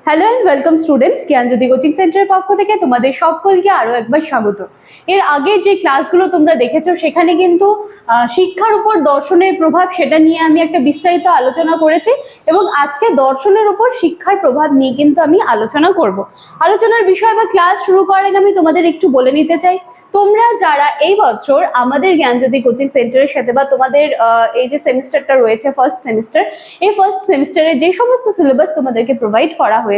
Hello and welcome students, Gyanjyoti coaching সেন্টারের পক্ষ থেকে তোমাদের সকলকে আরো একবার স্বাগত। এর আগের যে ক্লাসগুলো তোমরা দেখেছো সেখানে কিন্তু শিক্ষার উপর দর্শনের প্রভাব সেটা নিয়ে আমি একটা বিস্তারিত আলোচনা করেছি এবং আজকে দর্শনের উপর শিক্ষার প্রভাব নিয়ে কিন্তু আমি আলোচনা করব। আলোচনার বিষয় বা ক্লাস শুরু করার আগে আমি তোমাদের একটু বলে নিতে চাই, তোমরা যারা এই বছর আমাদের জ্ঞানজ্যোতি কোচিং সেন্টারের সাথে বা তোমাদের এই যে সেমিস্টারটা রয়েছে ফার্স্ট সেমিস্টার, এই ফার্স্ট সেমিস্টারে যে সমস্ত সিলেবাস তোমাদেরকে প্রোভাইড করা হয়েছে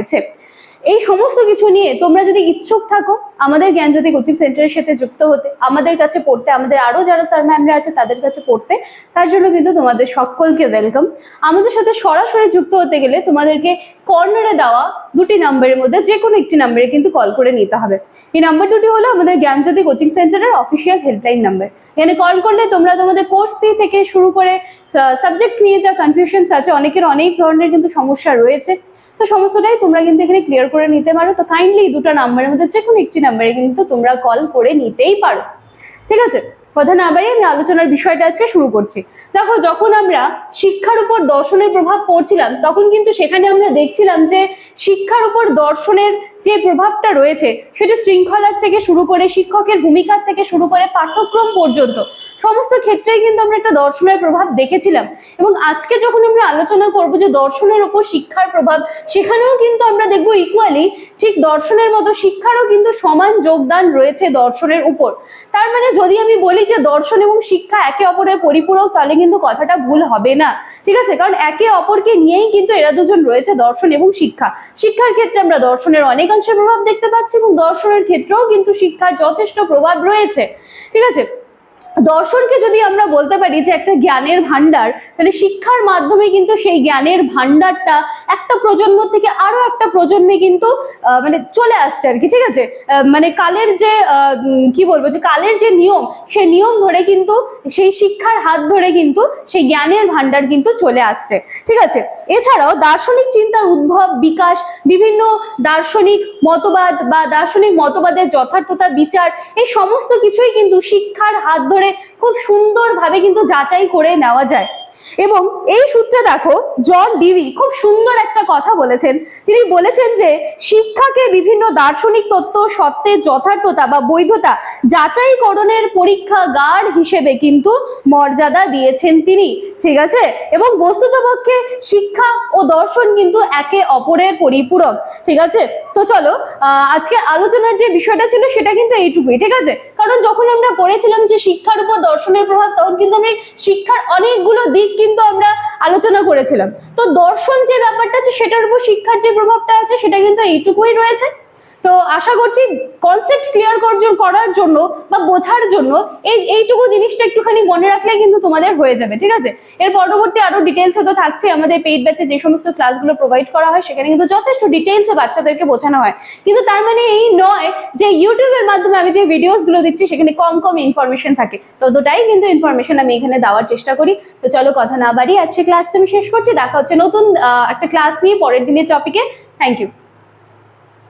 এই সমস্ত কিছু নিয়ে তোমরা যদি ইচ্ছুক থাকো আমাদের জ্ঞানজ্যোতি কোচিং সেন্টারের সাথে যুক্ত হতে, আমাদের কাছে পড়তে, আমাদের আরো যারা স্যার ম্যামরা আছে তাদের কাছে পড়তে, তার জন্য কিন্তু তোমাদের সকলকে ওয়েলকাম। আমাদের সাথে সরাসরি যুক্ত হতে গেলে তোমাদেরকে কর্নারে দেওয়া দুটি নাম্বারের মধ্যে যে কোনো একটি নাম্বারে কিন্তু কল করে নিতে হবে। এই নাম্বার দুটি হলো আমাদের জ্ঞানজ্যোতি কোচিং সেন্টারের অফিসিয়াল হেল্পলাইন নাম্বার। এখানে কল করলে তোমরা তোমাদের কোর্স ফি থেকে শুরু করে সাবজেক্ট নিয়ে যা কনফিউশনস আছে, অনেকের অনেক ধরনের কিন্তু সমস্যা রয়েছে, তো সমস্তটাই তোমরা কিন্তু এখানে ক্লিয়ার করে নিতে পারো। তো কাইন্ডলি দুটো নাম্বারের মধ্যে যে কোনো একটি নাম্বারে কিন্তু তোমরা কল করে নিতেই পারো, ঠিক আছে? কথা না বাড়িয়ে আমি আলোচনার বিষয়টা আজকে শুরু করছি। দেখো, যখন আমরা শিক্ষার উপর দর্শনের প্রভাব পড়ছিলাম তখন কিন্তু সেখানে আমরা দেখছিলাম যে শিক্ষার উপর দর্শনের যে প্রভাবটা রয়েছে সেটা শৃঙ্খলার থেকে শুরু করে শিক্ষকের ভূমিকার থেকে শুরু করে পাঠ্যক্রম পর্যন্ত সমস্ত ক্ষেত্রেই কিন্তু আমরা একটা দর্শনের প্রভাব দেখেছিলাম। এবং আজকে যখন আমরা আলোচনা করব যে দর্শনের উপর শিক্ষার প্রভাব, সেখানেও কিন্তু আমরা দেখবো ইকুয়ালি ঠিক দর্শনের মতো শিক্ষারও কিন্তু সমান যোগদান রয়েছে দর্শনের উপর। তার মানে যদি আমি বলি যে দর্শন এবং শিক্ষা একে অপরের পরিপূরক, তাহলে কিন্তু কথাটা ভুল হবে না, ঠিক আছে? কারণ একে অপরকে নিয়েই কিন্তু এরা দুজন রয়েছে, দর্শন এবং শিক্ষা। শিক্ষার ক্ষেত্রে আমরা দর্শনের অনেকাংশে প্রভাব দেখতে পাচ্ছি এবং দর্শনের ক্ষেত্রেও কিন্তু শিক্ষার যথেষ্ট প্রভাব রয়েছে, ঠিক আছে? দর্শনকে যদি আমরা বলতে পারি যে একটা জ্ঞানের ভান্ডার, তাহলে শিক্ষার মাধ্যমে কিন্তু সেই জ্ঞানের ভান্ডারটা একটা প্রজন্ম থেকে আরো একটা প্রজন্মে কিন্তু মানে চলে আসছে আর কি, ঠিক আছে? মানে কালের যে কি বলবো, যে কালের যে নিয়ম, সেই নিয়ম ধরে কিন্তু সেই শিক্ষার হাত ধরে কিন্তু সেই জ্ঞানের ভান্ডার কিন্তু চলে আসছে, ঠিক আছে? এছাড়াও দার্শনিক চিন্তার উদ্ভব, বিকাশ, বিভিন্ন দার্শনিক মতবাদ বা দার্শনিক মতবাদের যথার্থতা বিচার, এই সমস্ত কিছুই কিন্তু শিক্ষার হাত ধরে খুব সুন্দরভাবে কিন্তু যাচাই করে নেওয়া যায়। এবং এই সূত্রে দেখো, জন ডিভি খুব সুন্দর একটা কথা বলেছেন। তিনি বলেছেন যে শিক্ষাকে বিভিন্ন দার্শনিক তত্ত্ব সত্যের যথার্থতা বা বৈধতা যাচাইকরণের পরীক্ষাগার হিসেবে কিন্তু মর্যাদা দিয়েছেন তিনি, ঠিক আছে? এবং বস্তুতপক্ষে শিক্ষা ও দর্শন কিন্তু একে অপরের পরিপূরক, ঠিক আছে? তো চলো, আজকে আলোচনার যে বিষয়টা ছিল সেটা কিন্তু এইটুকুই, ঠিক আছে? কারণ যখন আমরা পড়েছিলাম যে শিক্ষার উপর দর্শনের প্রভাব, তখন কিন্তু আমরা শিক্ষার অনেকগুলো দিক কিন্তু আমরা আলোচনা করেছিলাম। তো দর্শন যে ব্যাপারটা আছে সেটার উপর শিক্ষার যে প্রভাবটা আছে সেটা কিন্তু এইটুকুই রয়েছে। তো আশা করছি কনসেপ্ট ক্লিয়ার করার জন্য বা বোঝার জন্য এইটুকু জিনিসটা একটুখানি মনে রাখলে কিন্তু তোমাদের হয়ে যাবে, ঠিক আছে? এর পরবর্তী আরো ডিটেলসে তো থাকছে, আমাদের পেইড ব্যাচে যে সমস্ত ক্লাসগুলো প্রোভাইড করা হয় সেখানে কিন্তু যথেষ্ট ডিটেলসে বাচ্চাদেরকে বোঝানো হয়। কিন্তু তার মানে এই নয় যে ইউটিউবের মাধ্যমে আমি যে ভিডিওসগুলো দিচ্ছি সেখানে কম ইনফরমেশন থাকে, ততটাই কিন্তু ইনফরমেশন আমি এখানে দেওয়ার চেষ্টা করি। তো চলো, কথা না বাড়িয়ে আজকে ক্লাসটা আমি শেষ করছি। দেখা হচ্ছে নতুন একটা ক্লাস নিয়ে পরের দিনের টপিকে। Thank you.